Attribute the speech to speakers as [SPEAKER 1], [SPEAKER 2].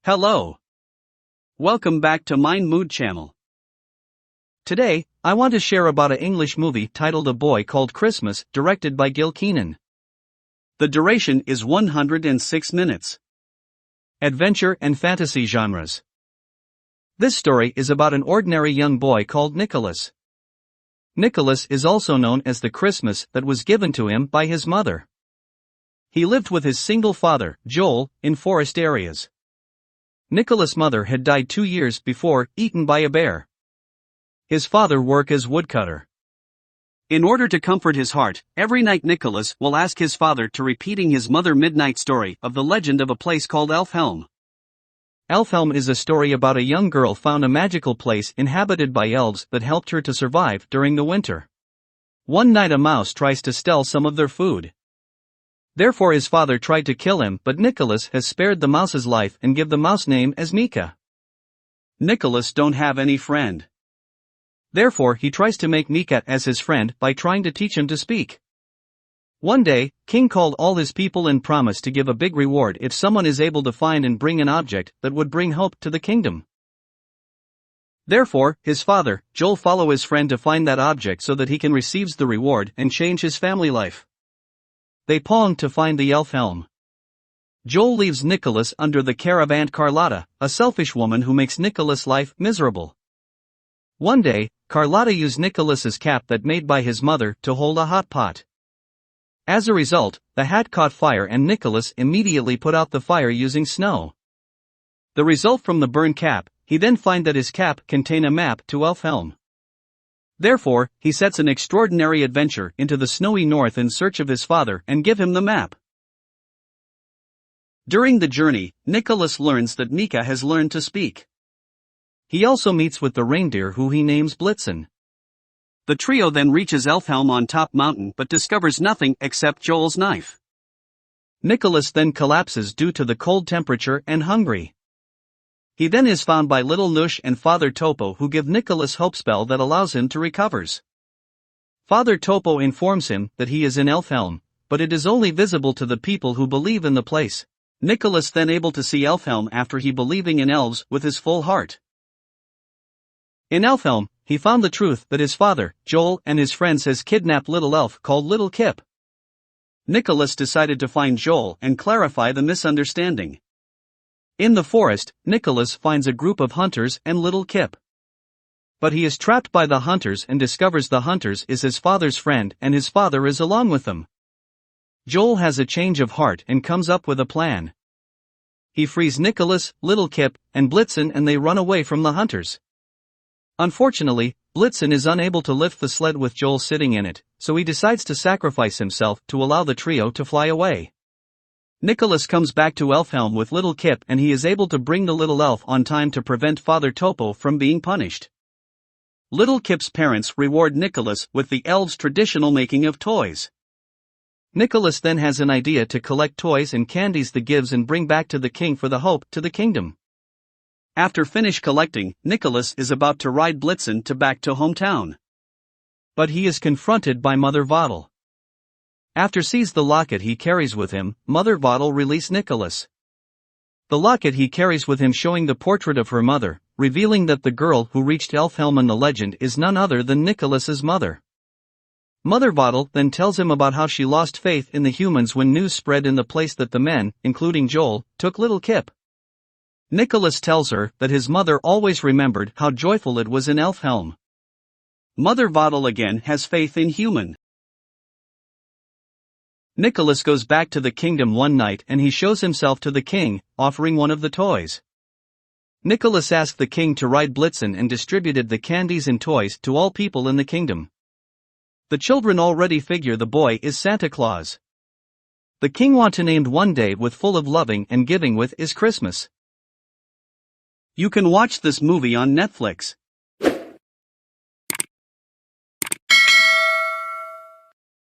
[SPEAKER 1] Hello. Welcome back to Mind Mood channel. Today, I want to share about an English movie titled A Boy Called Christmas, directed by Gil Kenan. The duration is 106 minutes. Adventure and fantasy genres. This story is about an ordinary young boy called Nicholas. Nicholas is also known as the Christmas that was given to him by his mother. He lived with his single father, Joel, in forest areas. Nicholas' mother had died 2 years before, eaten by a bear. His father worked as woodcutter. In order to comfort his heart, every night Nicholas will ask his father to repeating his mother midnight story of the legend of a place called Elfhelm. Elfhelm is a story about a young girl found a magical place inhabited by elves that helped her to survive during the winter. One night a mouse tries to steal some of their food. Therefore his father tried to kill him, but Nicholas has spared the mouse's life and give the mouse name as Mika. Nicholas don't have any friend. Therefore he tries to make Mika as his friend by trying to teach him to speak. One day, King called all his people and promised to give a big reward if someone is able to find and bring an object that would bring hope to the kingdom. Therefore, his father, Joel, follow his friend to find that object so that he can receive the reward and change his family life. They pawn to find the Elfhelm. Joel leaves Nicholas under the care of Aunt Carlotta, a selfish woman who makes Nicholas' life miserable. One day, Carlotta used Nicholas's cap that made by his mother to hold a hot pot. As a result, the hat caught fire and Nicholas immediately put out the fire using snow. The result from the burned cap, he then finds that his cap contains a map to Elfhelm. Therefore, he sets an extraordinary adventure into the snowy north in search of his father and give him the map. During the journey, Nicholas learns that Mika has learned to speak. He also meets with the reindeer who he names Blitzen. The trio then reaches Elfhelm on top mountain but discovers nothing except Joel's knife. Nicholas then collapses due to the cold temperature and hungry. He then is found by Little Nush and Father Topo who give Nicholas hope spell that allows him to recovers. Father Topo informs him that he is in Elfhelm, but it is only visible to the people who believe in the place. Nicholas then able to see Elfhelm after he believing in elves with his full heart. In Elfhelm, he found the truth that his father, Joel, and his friends has kidnapped little elf called Little Kip. Nicholas decided to find Joel and clarify the misunderstanding. In the forest, Nicholas finds a group of hunters and Little Kip. But he is trapped by the hunters and discovers the hunters is his father's friend and his father is along with them. Joel has a change of heart and comes up with a plan. He frees Nicholas, Little Kip, and Blitzen and they run away from the hunters. Unfortunately, Blitzen is unable to lift the sled with Joel sitting in it, so he decides to sacrifice himself to allow the trio to fly away. Nicholas comes back to Elfhelm with Little Kip and he is able to bring the little elf on time to prevent Father Topo from being punished. Little Kip's parents reward Nicholas with the elves' traditional making of toys. Nicholas then has an idea to collect toys and candies that gives and bring back to the king for the hope to the kingdom. After finish collecting, Nicholas is about to ride Blitzen to back to hometown. But he is confronted by Mother Vodel. After sees the locket he carries with him, Mother Vodel release Nicholas. The locket he carries with him showing the portrait of her mother, revealing that the girl who reached Elfhelm in the legend is none other than Nicholas's mother. Mother Vodel then tells him about how she lost faith in the humans when news spread in the place that the men, including Joel, took Little Kip. Nicholas tells her that his mother always remembered how joyful it was in Elfhelm. Mother Vodel again has faith in human. Nicholas goes back to the kingdom one night and he shows himself to the king, offering one of the toys. Nicholas asked the king to ride Blitzen and distributed the candies and toys to all people in the kingdom. The children already figure the boy is Santa Claus. The king want to named one day with full of loving and giving with is Christmas. You can watch this movie on Netflix.